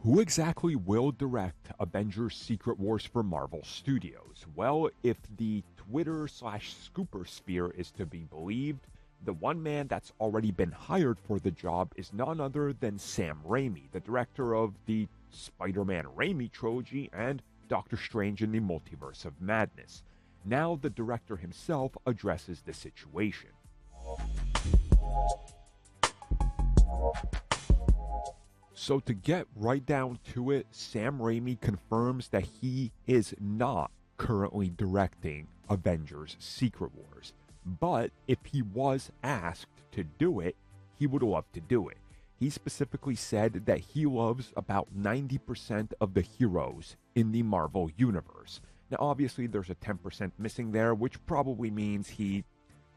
Who exactly will direct Avengers Secret Wars for Marvel Studios? Well, if the Twitter/Scooper sphere is to be believed, the one man that's already been hired for the job is none other than Sam Raimi, the director of the Spider-Man Raimi trilogy and Doctor Strange in the Multiverse of Madness. Now the director himself addresses the situation. So to get right down to it, Sam Raimi confirms that he is not currently directing Avengers Secret Wars. But if he was asked to do it, he would love to do it. He specifically said that he loves about 90% of the heroes in the Marvel Universe. Now obviously there's a 10% missing there, which probably means he,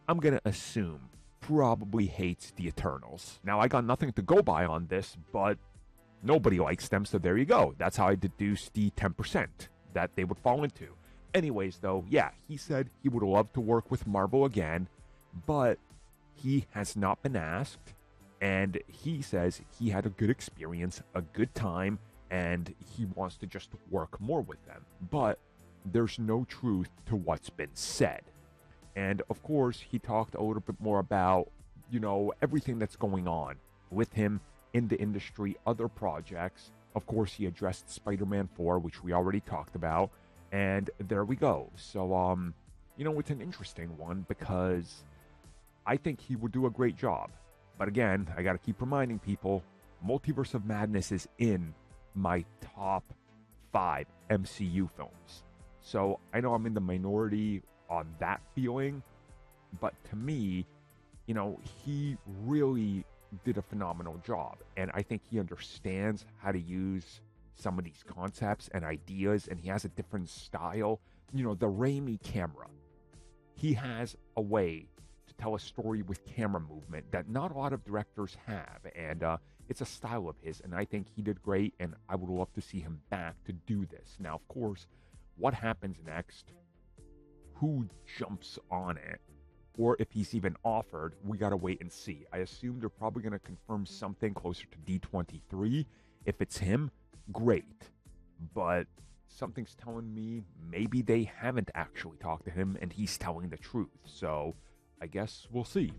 I'm gonna assume, probably hates the Eternals. Now I got nothing to go by on this, but nobody likes them, so there you go. That's how I deduced the 10% that they would fall into. Anyways, though, yeah, he said he would love to work with Marvel again, but he has not been asked, and he says he had a good experience, a good time, and he wants to just work more with them. But there's no truth to what's been said. And of course, he talked a little bit more about, everything that's going on with him in the industry, other projects. Of course, he addressed Spider-Man 4, which we already talked about, and there we go. So, it's an interesting one because I think he would do a great job. But again, I gotta keep reminding people, Multiverse of Madness is in my top 5 MCU films. So, I know I'm in the minority on that feeling, but to me, he really did a phenomenal job, and I think he understands how to use some of these concepts and ideas, and he has a different style. The Raimi camera, he has a way to tell a story with camera movement that not a lot of directors have, and it's a style of his, and I think he did great, and I would love to see him back to do this. Now, of course, what happens next, who jumps on it, or if he's even offered, we gotta wait and see. I assume they're probably gonna confirm something closer to D23. If it's him, great. But something's telling me maybe they haven't actually talked to him and he's telling the truth. So I guess we'll see.